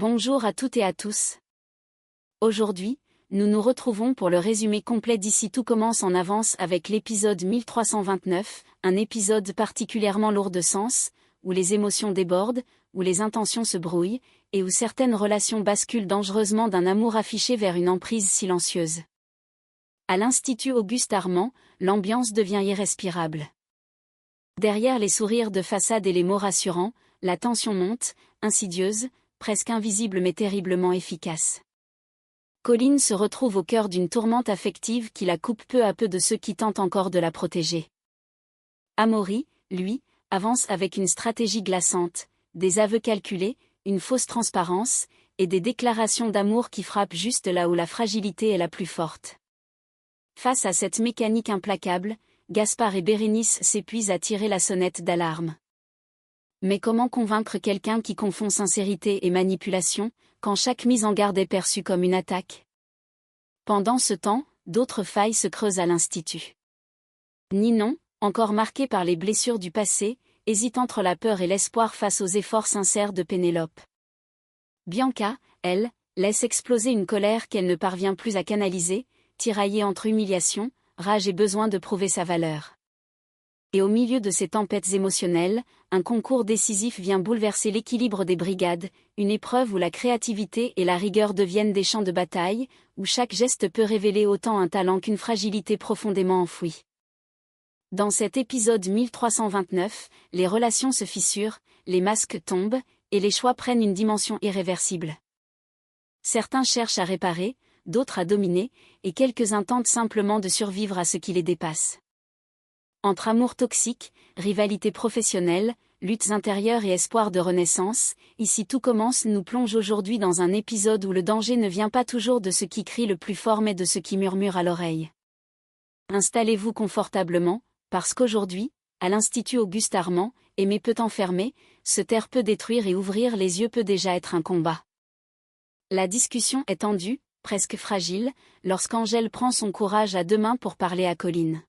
Bonjour à toutes et à tous. Aujourd'hui, nous nous retrouvons pour le résumé complet d'Ici tout commence en avance avec l'épisode 1329, un épisode particulièrement lourd de sens, où les émotions débordent, où les intentions se brouillent, et où certaines relations basculent dangereusement d'un amour affiché vers une emprise silencieuse. À l'Institut Auguste Armand, l'ambiance devient irrespirable. Derrière les sourires de façade et les mots rassurants, la tension monte, insidieuse, presque invisible mais terriblement efficace. Colline se retrouve au cœur d'une tourmente affective qui la coupe peu à peu de ceux qui tentent encore de la protéger. Amaury, lui, avance avec une stratégie glaçante, des aveux calculés, une fausse transparence, et des déclarations d'amour qui frappent juste là où la fragilité est la plus forte. Face à cette mécanique implacable, Gaspard et Bérénice s'épuisent à tirer la sonnette d'alarme. Mais comment convaincre quelqu'un qui confond sincérité et manipulation, quand chaque mise en garde est perçue comme une attaque? Pendant ce temps, d'autres failles se creusent à l'Institut. Ninon, encore marqué par les blessures du passé, hésite entre la peur et l'espoir face aux efforts sincères de Pénélope. Bianca, elle, laisse exploser une colère qu'elle ne parvient plus à canaliser, tiraillée entre humiliation, rage et besoin de prouver sa valeur. Et au milieu de ces tempêtes émotionnelles, un concours décisif vient bouleverser l'équilibre des brigades, une épreuve où la créativité et la rigueur deviennent des champs de bataille, où chaque geste peut révéler autant un talent qu'une fragilité profondément enfouie. Dans cet épisode 1329, les relations se fissurent, les masques tombent, et les choix prennent une dimension irréversible. Certains cherchent à réparer, d'autres à dominer, et quelques-uns tentent simplement de survivre à ce qui les dépasse. Entre amour toxique, rivalité professionnelle, luttes intérieures et espoir de renaissance, Ici tout commence nous plonge aujourd'hui dans un épisode où le danger ne vient pas toujours de ce qui crie le plus fort mais de ce qui murmure à l'oreille. Installez-vous confortablement, parce qu'aujourd'hui, à l'Institut Auguste Armand, aimer peut enfermer, se taire peut détruire et ouvrir les yeux peut déjà être un combat. La discussion est tendue, presque fragile, lorsqu'Angèle prend son courage à deux mains pour parler à Colline.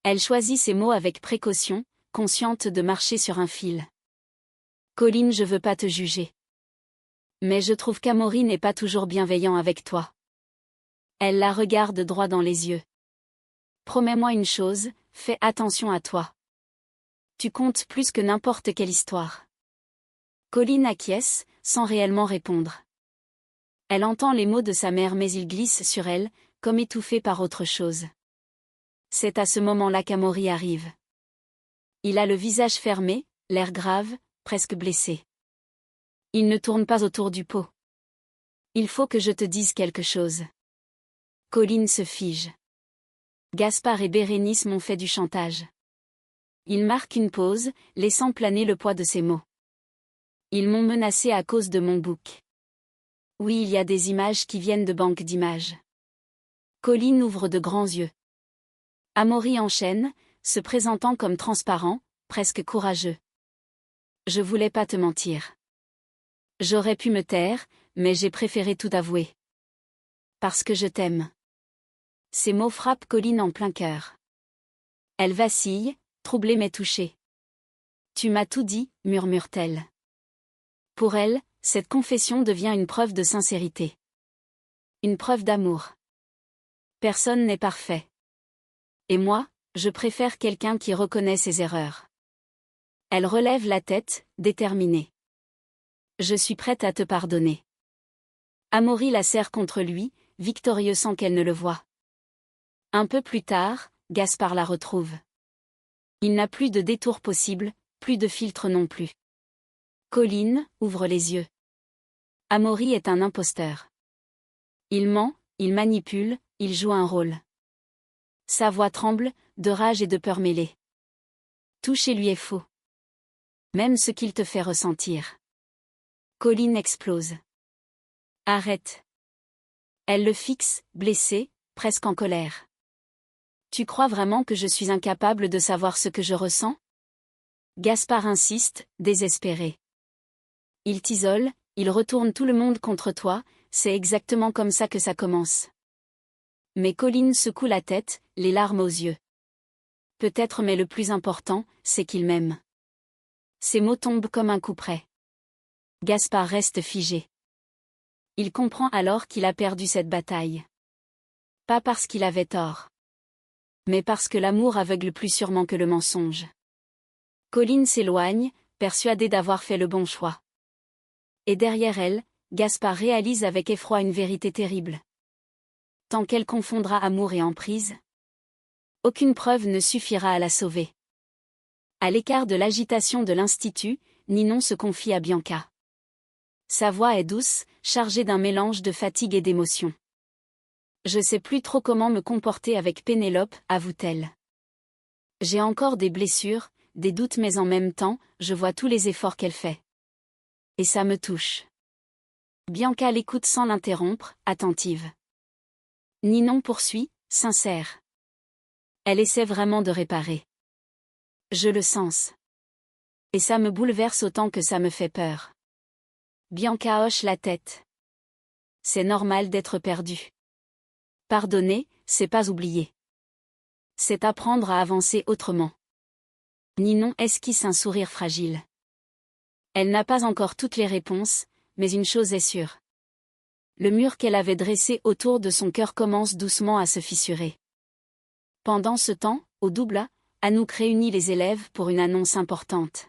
Elle choisit ses mots avec précaution, consciente de marcher sur un fil. Colline, je veux pas te juger. Mais je trouve qu'Amaury n'est pas toujours bienveillant avec toi. Elle la regarde droit dans les yeux. Promets-moi une chose, fais attention à toi. Tu comptes plus que n'importe quelle histoire. Colline acquiesce, sans réellement répondre. Elle entend les mots de sa mère mais ils glissent sur elle, comme étouffés par autre chose. C'est à ce moment-là qu'Amaury arrive. Il a le visage fermé, l'air grave, presque blessé. Il ne tourne pas autour du pot. Il faut que je te dise quelque chose. Colline se fige. Gaspard et Bérénice m'ont fait du chantage. Ils marquent une pause, laissant planer le poids de ses mots. Ils m'ont menacé à cause de mon book. Oui, il y a des images qui viennent de banques d'images. Colline ouvre de grands yeux. Amaury enchaîne, se présentant comme transparent, presque courageux. Je voulais pas te mentir. J'aurais pu me taire, mais j'ai préféré tout avouer. Parce que je t'aime. Ces mots frappent Colline en plein cœur. Elle vacille, troublée mais touchée. Tu m'as tout dit, murmure-t-elle. Pour elle, cette confession devient une preuve de sincérité. Une preuve d'amour. Personne n'est parfait. Et moi, je préfère quelqu'un qui reconnaît ses erreurs. Elle relève la tête, déterminée. Je suis prête à te pardonner. Amaury la serre contre lui, victorieux sans qu'elle ne le voie. Un peu plus tard, Gaspard la retrouve. Il n'a plus de détour possible, plus de filtre non plus. Colline ouvre les yeux. Amaury est un imposteur. Il ment, il manipule, il joue un rôle. Sa voix tremble, de rage et de peur mêlée. Tout chez lui est faux. Même ce qu'il te fait ressentir. Colline explose. Arrête. Elle le fixe, blessée, presque en colère. Tu crois vraiment que je suis incapable de savoir ce que je ressens? Gaspard insiste, désespéré. Il t'isole, il retourne tout le monde contre toi, c'est exactement comme ça que ça commence. Mais Colline secoue la tête, les larmes aux yeux. Peut-être mais le plus important, c'est qu'il m'aime. Ces mots tombent comme un coup près. Gaspard reste figé. Il comprend alors qu'il a perdu cette bataille. Pas parce qu'il avait tort. Mais parce que l'amour aveugle plus sûrement que le mensonge. Colline s'éloigne, persuadée d'avoir fait le bon choix. Et derrière elle, Gaspard réalise avec effroi une vérité terrible. Tant qu'elle confondra amour et emprise, aucune preuve ne suffira à la sauver. À l'écart de l'agitation de l'Institut, Ninon se confie à Bianca. Sa voix est douce, chargée d'un mélange de fatigue et d'émotion. Je sais plus trop comment me comporter avec Pénélope, avoue-t-elle. J'ai encore des blessures, des doutes mais en même temps, je vois tous les efforts qu'elle fait. Et ça me touche. Bianca l'écoute sans l'interrompre, attentive. Ninon poursuit, sincère. Elle essaie vraiment de réparer. Je le sens. Et ça me bouleverse autant que ça me fait peur. Bianca hoche la tête. C'est normal d'être perdu. Pardonner, c'est pas oublier. C'est apprendre à avancer autrement. Ninon esquisse un sourire fragile. Elle n'a pas encore toutes les réponses, mais une chose est sûre. Le mur qu'elle avait dressé autour de son cœur commence doucement à se fissurer. Pendant ce temps, au Doubla, Anouk réunit les élèves pour une annonce importante.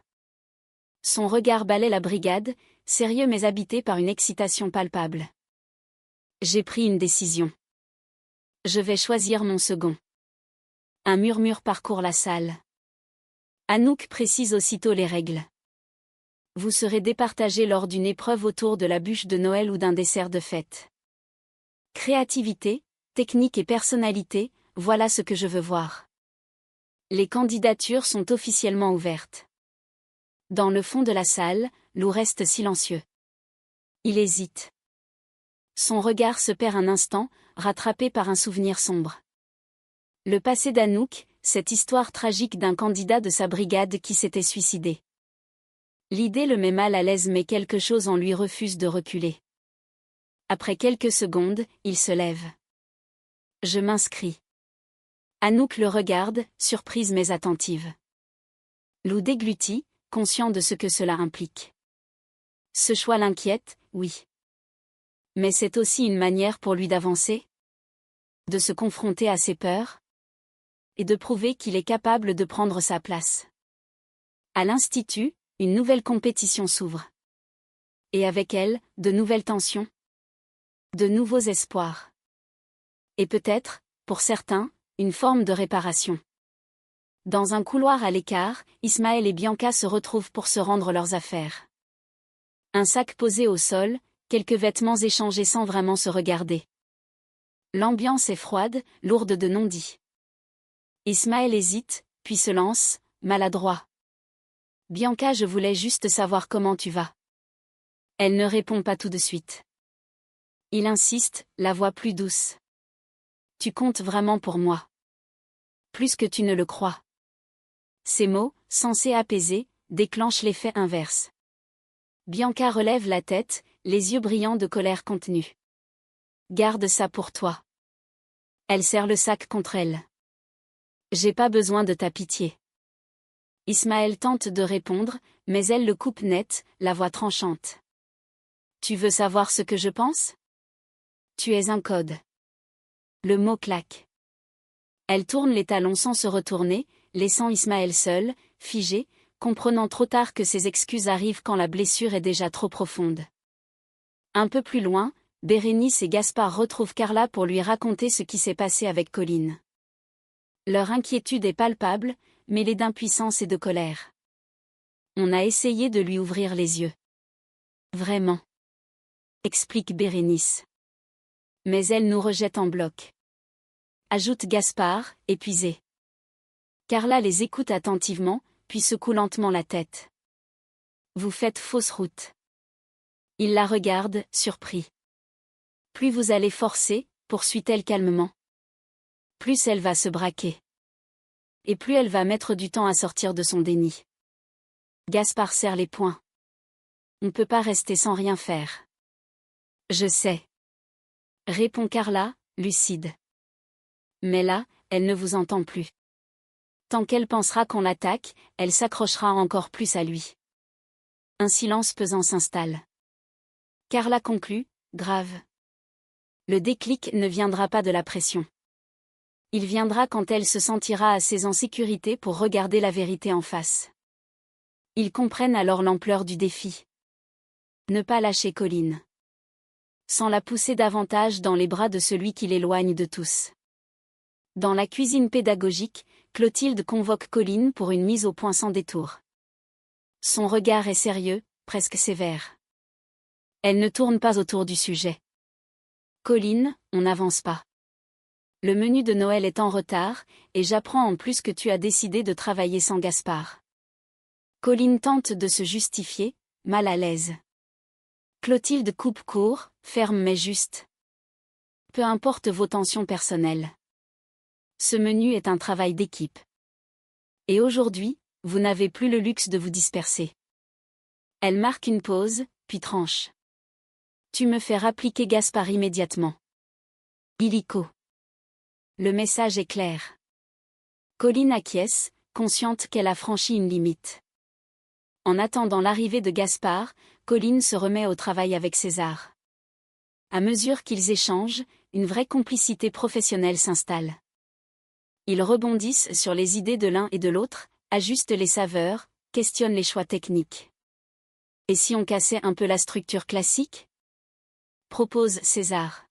Son regard balaie la brigade, sérieux mais habité par une excitation palpable. J'ai pris une décision. Je vais choisir mon second. Un murmure parcourt la salle. Anouk précise aussitôt les règles. Vous serez départagés lors d'une épreuve autour de la bûche de Noël ou d'un dessert de fête. Créativité, technique et personnalité, voilà ce que je veux voir. Les candidatures sont officiellement ouvertes. Dans le fond de la salle, Lou reste silencieux. Il hésite. Son regard se perd un instant, rattrapé par un souvenir sombre. Le passé d'Anouk, cette histoire tragique d'un candidat de sa brigade qui s'était suicidé. L'idée le met mal à l'aise mais quelque chose en lui refuse de reculer. Après quelques secondes, il se lève. Je m'inscris. Anouk le regarde, surprise mais attentive. Lou déglutit, conscient de ce que cela implique. Ce choix l'inquiète, oui. Mais c'est aussi une manière pour lui d'avancer, de se confronter à ses peurs, et de prouver qu'il est capable de prendre sa place. À l'Institut, une nouvelle compétition s'ouvre. Et avec elle, de nouvelles tensions, de nouveaux espoirs. Et peut-être, pour certains, une forme de réparation. Dans un couloir à l'écart, Ismaël et Bianca se retrouvent pour se rendre leurs affaires. Un sac posé au sol, quelques vêtements échangés sans vraiment se regarder. L'ambiance est froide, lourde de non-dits. Ismaël hésite, puis se lance, maladroit. Bianca, je voulais juste savoir comment tu vas. Elle ne répond pas tout de suite. Il insiste, la voix plus douce. Tu comptes vraiment pour moi. Plus que tu ne le crois. Ces mots, censés apaiser, déclenchent l'effet inverse. Bianca relève la tête, les yeux brillants de colère contenue. Garde ça pour toi. Elle serre le sac contre elle. J'ai pas besoin de ta pitié. Ismaël tente de répondre, mais elle le coupe net, la voix tranchante. Tu veux savoir ce que je pense? Tu es un code. Le mot claque. Elle tourne les talons sans se retourner, laissant Ismaël seul, figé, comprenant trop tard que ses excuses arrivent quand la blessure est déjà trop profonde. Un peu plus loin, Bérénice et Gaspard retrouvent Carla pour lui raconter ce qui s'est passé avec Colline. Leur inquiétude est palpable, mêlée d'impuissance et de colère. On a essayé de lui ouvrir les yeux. Vraiment. Explique Bérénice. Mais elle nous rejette en bloc. Ajoute Gaspard, épuisé. Carla les écoute attentivement, puis secoue lentement la tête. Vous faites fausse route. Il la regarde, surpris. Plus vous allez forcer, poursuit-elle calmement. Plus elle va se braquer. Et plus elle va mettre du temps à sortir de son déni. Gaspard serre les poings. On ne peut pas rester sans rien faire. Je sais. Répond Carla, lucide. Mais là, elle ne vous entend plus. Tant qu'elle pensera qu'on l'attaque, elle s'accrochera encore plus à lui. Un silence pesant s'installe. Carla conclut, grave. Le déclic ne viendra pas de la pression. Il viendra quand elle se sentira assez en sécurité pour regarder la vérité en face. Ils comprennent alors l'ampleur du défi. Ne pas lâcher Colline. Sans la pousser davantage dans les bras de celui qui l'éloigne de tous. Dans la cuisine pédagogique, Clotilde convoque Colline pour une mise au point sans détour. Son regard est sérieux, presque sévère. Elle ne tourne pas autour du sujet. Colline, on n'avance pas. Le menu de Noël est en retard, et j'apprends en plus que tu as décidé de travailler sans Gaspard. Colline tente de se justifier, mal à l'aise. Clotilde coupe court, ferme mais juste. Peu importe vos tensions personnelles. Ce menu est un travail d'équipe. Et aujourd'hui, vous n'avez plus le luxe de vous disperser. Elle marque une pause, puis tranche. Tu me fais appliquer Gaspard immédiatement. Illico. Le message est clair. Colline acquiesce, consciente qu'elle a franchi une limite. En attendant l'arrivée de Gaspard, Colline se remet au travail avec César. À mesure qu'ils échangent, une vraie complicité professionnelle s'installe. Ils rebondissent sur les idées de l'un et de l'autre, ajustent les saveurs, questionnent les choix techniques. Et si on cassait un peu la structure classique ? Propose César.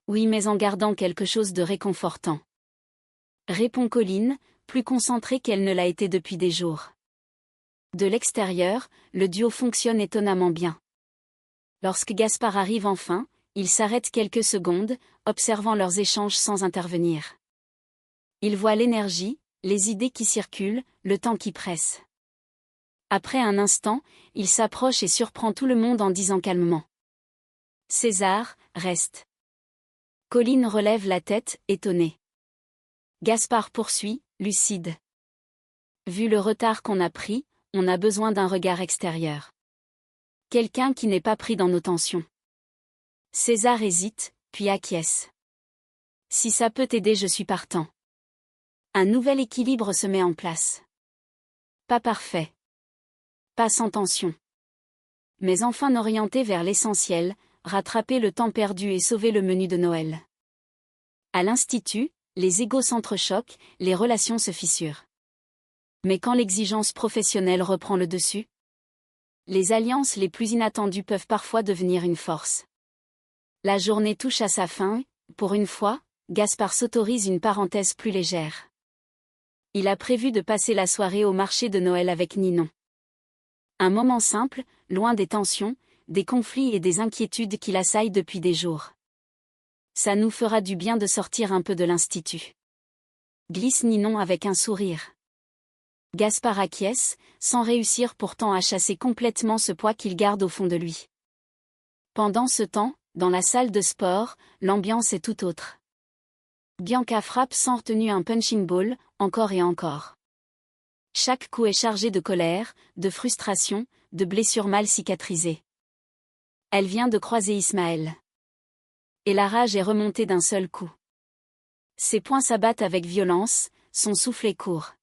Oui, mais en gardant quelque chose de réconfortant. Répond Colline, plus concentrée qu'elle ne l'a été depuis des jours. De l'extérieur, le duo fonctionne étonnamment bien. Lorsque Gaspard arrive enfin, il s'arrête quelques secondes, observant leurs échanges sans intervenir. Il voit l'énergie, les idées qui circulent, le temps qui presse. Après un instant, il s'approche et surprend tout le monde en disant calmement. César, reste. Colline relève la tête, étonnée. Gaspard poursuit, lucide. Vu le retard qu'on a pris, on a besoin d'un regard extérieur. Quelqu'un qui n'est pas pris dans nos tensions. César hésite, puis acquiesce. Si ça peut t'aider, je suis partant. Un nouvel équilibre se met en place. Pas parfait. Pas sans tension. Mais enfin orienté vers l'essentiel, rattraper le temps perdu et sauver le menu de Noël. À l'institut, les égos s'entrechoquent, les relations se fissurent. Mais quand l'exigence professionnelle reprend le dessus, les alliances les plus inattendues peuvent parfois devenir une force. La journée touche à sa fin, pour une fois, Gaspard s'autorise une parenthèse plus légère. Il a prévu de passer la soirée au marché de Noël avec Ninon. Un moment simple, loin des tensions, des conflits et des inquiétudes qui l'assaillent depuis des jours. Ça nous fera du bien de sortir un peu de l'institut. Glisse Ninon avec un sourire. Gaspard acquiesce, sans réussir pourtant à chasser complètement ce poids qu'il garde au fond de lui. Pendant ce temps, dans la salle de sport, l'ambiance est tout autre. Bianca frappe sans retenue un punching ball, encore et encore. Chaque coup est chargé de colère, de frustration, de blessures mal cicatrisées. Elle vient de croiser Ismaël. Et la rage est remontée d'un seul coup. Ses poings s'abattent avec violence, son souffle est court.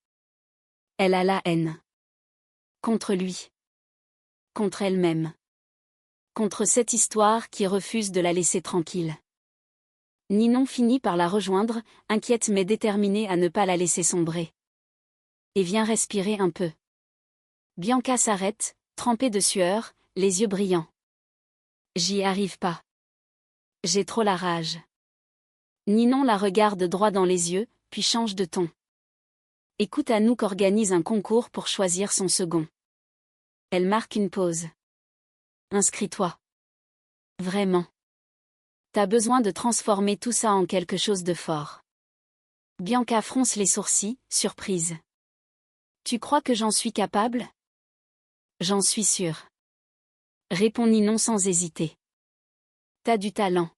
Elle a la haine. Contre lui. Contre elle-même. Contre cette histoire qui refuse de la laisser tranquille. Ninon finit par la rejoindre, inquiète mais déterminée à ne pas la laisser sombrer. Et vient respirer un peu. Bianca s'arrête, trempée de sueur, les yeux brillants. J'y arrive pas. J'ai trop la rage. Ninon la regarde droit dans les yeux, puis change de ton. Écoute, Anouk organise un concours pour choisir son second. Elle marque une pause. Inscris-toi. Vraiment. T'as besoin de transformer tout ça en quelque chose de fort. Bianca fronce les sourcils, surprise. Tu crois que j'en suis capable ? J'en suis sûre. Répond Ninon sans hésiter. T'as du talent.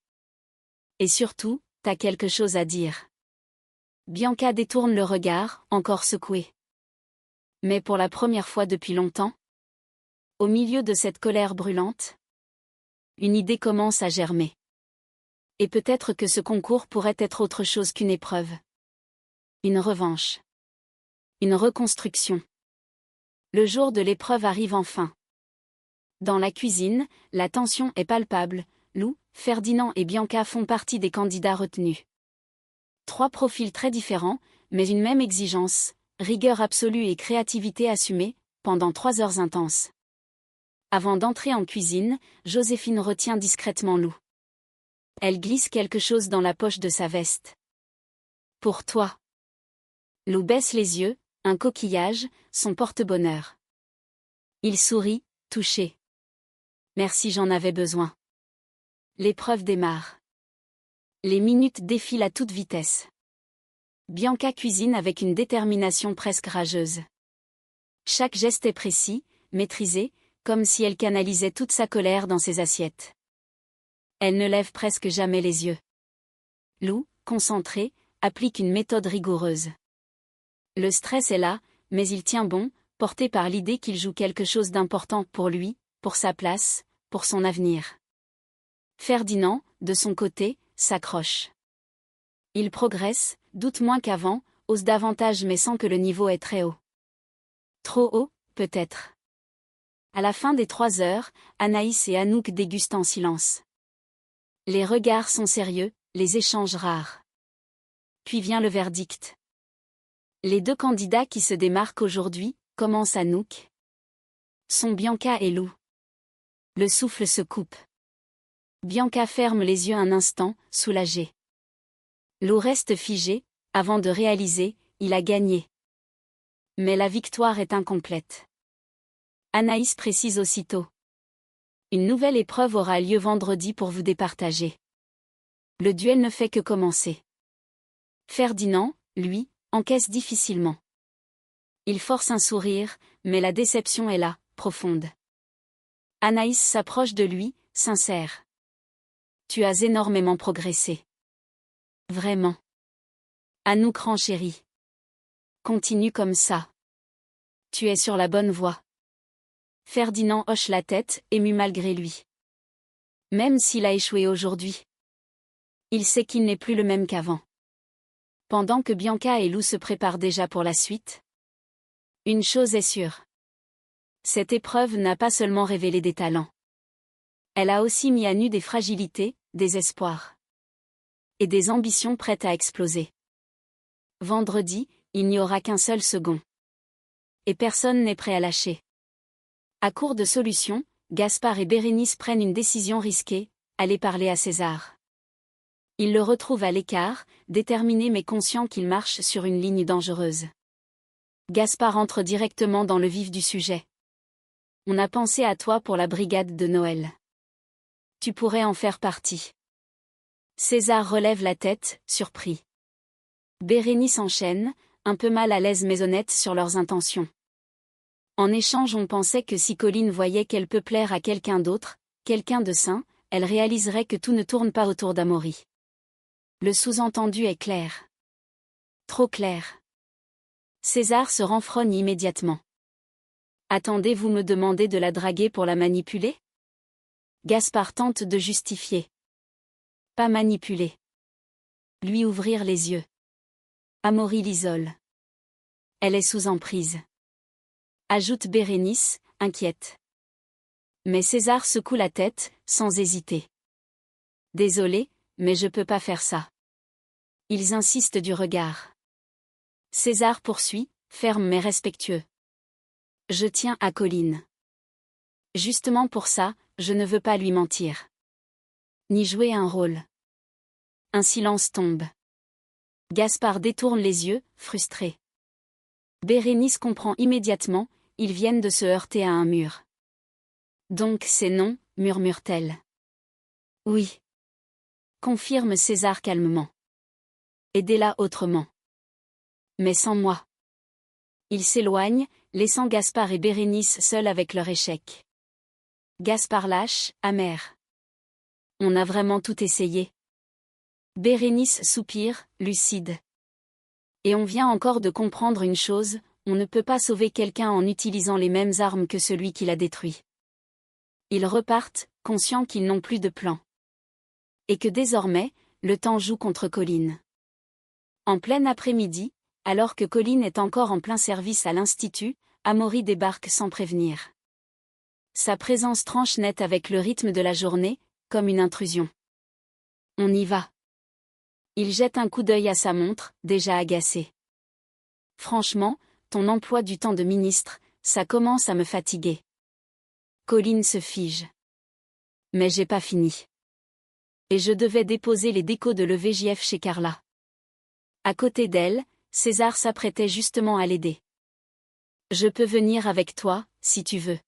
Et surtout, t'as quelque chose à dire. Bianca détourne le regard, encore secouée. Mais pour la première fois depuis longtemps, au milieu de cette colère brûlante, une idée commence à germer. Et peut-être que ce concours pourrait être autre chose qu'une épreuve. Une revanche. Une reconstruction. Le jour de l'épreuve arrive enfin. Dans la cuisine, la tension est palpable. Lou, Ferdinand et Bianca font partie des candidats retenus. 3 profils très différents, mais une même exigence, rigueur absolue et créativité assumée, pendant 3 heures intenses. Avant d'entrer en cuisine, Joséphine retient discrètement Lou. Elle glisse quelque chose dans la poche de sa veste. Pour toi. Lou baisse les yeux, un coquillage, son porte-bonheur. Il sourit, touché. Merci, j'en avais besoin. L'épreuve démarre. Les minutes défilent à toute vitesse. Bianca cuisine avec une détermination presque rageuse. Chaque geste est précis, maîtrisé, comme si elle canalisait toute sa colère dans ses assiettes. Elle ne lève presque jamais les yeux. Lou, concentré, applique une méthode rigoureuse. Le stress est là, mais il tient bon, porté par l'idée qu'il joue quelque chose d'important pour lui, pour sa place, pour son avenir. Ferdinand, de son côté, s'accroche. Il progresse, doute moins qu'avant, ose davantage mais sent que le niveau est très haut. Trop haut, peut-être. À la fin des 3 heures, Anaïs et Anouk dégustent en silence. Les regards sont sérieux, les échanges rares. Puis vient le verdict. Les 2 candidats qui se démarquent aujourd'hui, commencent Anouk. Sont Bianca et Lou. Le souffle se coupe. Bianca ferme les yeux un instant, soulagée. Lou reste figé, avant de réaliser, il a gagné. Mais la victoire est incomplète. Anaïs précise aussitôt. Une nouvelle épreuve aura lieu vendredi pour vous départager. Le duel ne fait que commencer. Ferdinand, lui, encaisse difficilement. Il force un sourire, mais la déception est là, profonde. Anaïs s'approche de lui, sincère. Tu as énormément progressé. Vraiment. Anouk renchérit. Continue comme ça. Tu es sur la bonne voie. Ferdinand hoche la tête, ému malgré lui. Même s'il a échoué aujourd'hui. Il sait qu'il n'est plus le même qu'avant. Pendant que Bianca et Lou se préparent déjà pour la suite. Une chose est sûre. Cette épreuve n'a pas seulement révélé des talents. Elle a aussi mis à nu des fragilités, des espoirs. Et des ambitions prêtes à exploser. Vendredi, il n'y aura qu'un seul second. Et personne n'est prêt à lâcher. À court de solutions, Gaspard et Bérénice prennent une décision risquée, aller parler à César. Ils le retrouvent à l'écart, déterminé mais conscient qu'il marche sur une ligne dangereuse. Gaspard entre directement dans le vif du sujet. On a pensé à toi pour la brigade de Noël. Tu pourrais en faire partie. César relève la tête, surpris. Bérénice enchaîne, un peu mal à l'aise mais honnête sur leurs intentions. En échange, on pensait que si Colline voyait qu'elle peut plaire à quelqu'un d'autre, quelqu'un de sain, elle réaliserait que tout ne tourne pas autour d'Amaury. Le sous-entendu est clair. Trop clair. César se renfrogne immédiatement. Attendez, vous me demandez de la draguer pour la manipuler? Gaspard tente de justifier. Pas manipuler. Lui ouvrir les yeux. Amaury l'isole. Elle est sous emprise. Ajoute Bérénice, inquiète. Mais César secoue la tête, sans hésiter. Désolé, mais je peux pas faire ça. Ils insistent du regard. César poursuit, ferme mais respectueux. Je tiens à Colline. Justement pour ça, je ne veux pas lui mentir. Ni jouer un rôle. Un silence tombe. Gaspard détourne les yeux, frustré. Bérénice comprend immédiatement, ils viennent de se heurter à un mur. Donc c'est non, murmure-t-elle. Oui. Confirme César calmement. Aidez-la autrement. Mais sans moi. Il s'éloigne, laissant Gaspard et Bérénice seuls avec leur échec. Gaspard lâche, amer. On a vraiment tout essayé. Bérénice soupire, lucide. Et on vient encore de comprendre une chose, on ne peut pas sauver quelqu'un en utilisant les mêmes armes que celui qui l'a détruit. Ils repartent, conscients qu'ils n'ont plus de plan. Et que désormais, le temps joue contre Colline. En plein après-midi, alors que Colline est encore en plein service à l'Institut, Amaury débarque sans prévenir. Sa présence tranche net avec le rythme de la journée, comme une intrusion. On y va. Il jette un coup d'œil à sa montre, déjà agacé. Franchement, ton emploi du temps de ministre, ça commence à me fatiguer. Colline se fige. Mais j'ai pas fini. Et je devais déposer les décos de l'EVJF chez Carla. À côté d'elle, César s'apprêtait justement à l'aider. Je peux venir avec toi, si tu veux.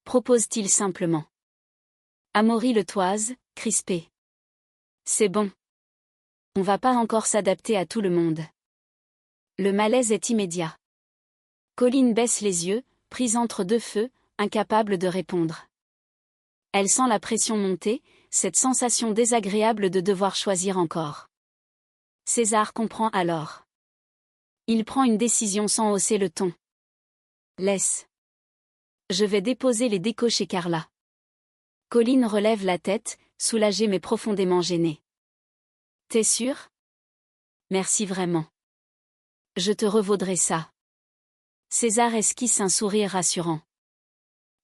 Propose-t-il simplement. Amaury le toise, crispé. C'est bon. On va pas encore s'adapter à tout le monde. Le malaise est immédiat. Colline baisse les yeux, prise entre deux feux, incapable de répondre. Elle sent la pression monter, cette sensation désagréable de devoir choisir encore. César comprend alors. Il prend une décision sans hausser le ton. Laisse. Je vais déposer les décos chez Carla. Colline relève la tête, soulagée mais profondément gênée. T'es sûre? Merci vraiment. Je te revaudrai ça. César esquisse un sourire rassurant.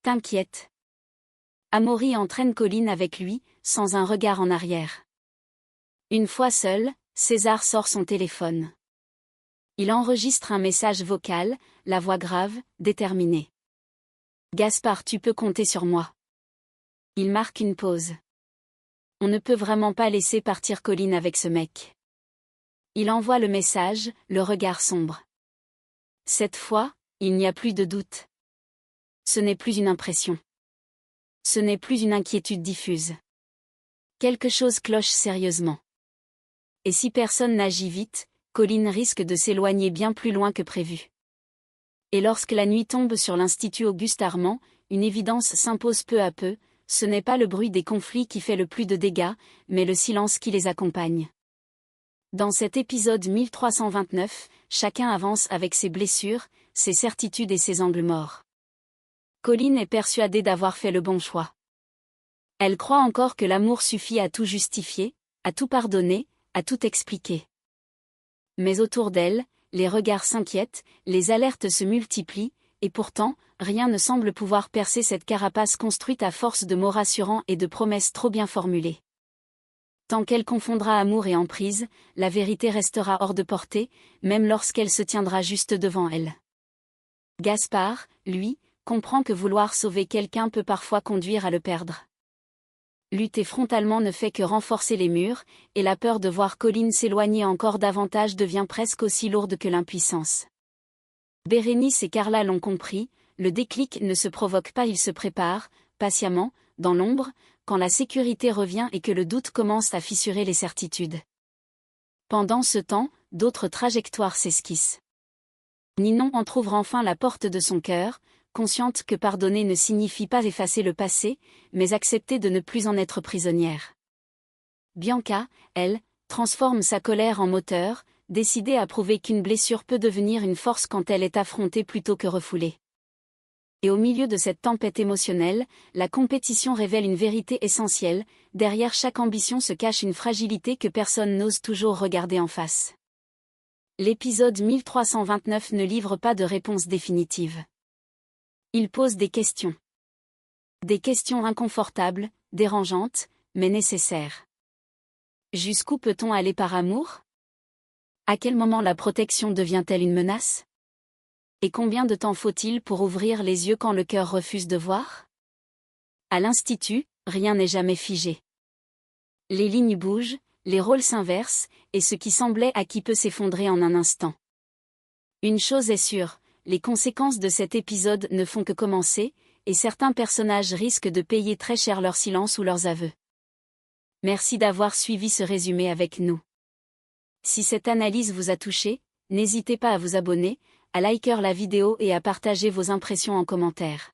T'inquiète. Amaury entraîne Colline avec lui, sans un regard en arrière. Une fois seul, César sort son téléphone. Il enregistre un message vocal, la voix grave, déterminée. Gaspard, tu peux compter sur moi. Il marque une pause. On ne peut vraiment pas laisser partir Colline avec ce mec. Il envoie le message, le regard sombre. Cette fois, il n'y a plus de doute. Ce n'est plus une impression. Ce n'est plus une inquiétude diffuse. Quelque chose cloche sérieusement. Et si personne n'agit vite, Colline risque de s'éloigner bien plus loin que prévu. Et lorsque la nuit tombe sur l'Institut Auguste-Armand, une évidence s'impose peu à peu, ce n'est pas le bruit des conflits qui fait le plus de dégâts, mais le silence qui les accompagne. Dans cet épisode 1329, chacun avance avec ses blessures, ses certitudes et ses angles morts. Colline est persuadée d'avoir fait le bon choix. Elle croit encore que l'amour suffit à tout justifier, à tout pardonner, à tout expliquer. Mais autour d'elle, les regards s'inquiètent, les alertes se multiplient, et pourtant, rien ne semble pouvoir percer cette carapace construite à force de mots rassurants et de promesses trop bien formulées. Tant qu'elle confondra amour et emprise, la vérité restera hors de portée, même lorsqu'elle se tiendra juste devant elle. Gaspard, lui, comprend que vouloir sauver quelqu'un peut parfois conduire à le perdre. Lutter frontalement ne fait que renforcer les murs, et la peur de voir Colline s'éloigner encore davantage devient presque aussi lourde que l'impuissance. Bérénice et Carla l'ont compris, le déclic ne se provoque pas, il se prépare, patiemment, dans l'ombre, quand la sécurité revient et que le doute commence à fissurer les certitudes. Pendant ce temps, d'autres trajectoires s'esquissent. Ninon entr'ouvre enfin la porte de son cœur, consciente que pardonner ne signifie pas effacer le passé, mais accepter de ne plus en être prisonnière. Bianca, elle, transforme sa colère en moteur, décidée à prouver qu'une blessure peut devenir une force quand elle est affrontée plutôt que refoulée. Et au milieu de cette tempête émotionnelle, la compétition révèle une vérité essentielle, derrière chaque ambition se cache une fragilité que personne n'ose toujours regarder en face. L'épisode 1329 ne livre pas de réponse définitive. Il pose des questions. Des questions inconfortables, dérangeantes, mais nécessaires. Jusqu'où peut-on aller par amour? À quel moment la protection devient-elle une menace? Et combien de temps faut-il pour ouvrir les yeux quand le cœur refuse de voir? À l'Institut, rien n'est jamais figé. Les lignes bougent, les rôles s'inversent, et ce qui semblait acquis peut s'effondrer en un instant. Une chose est sûre, les conséquences de cet épisode ne font que commencer, et certains personnages risquent de payer très cher leur silence ou leurs aveux. Merci d'avoir suivi ce résumé avec nous. Si cette analyse vous a touché, n'hésitez pas à vous abonner, à liker la vidéo et à partager vos impressions en commentaire.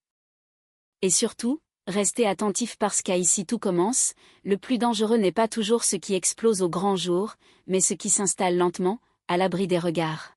Et surtout, restez attentifs parce qu'ici tout commence, le plus dangereux n'est pas toujours ce qui explose au grand jour, mais ce qui s'installe lentement, à l'abri des regards.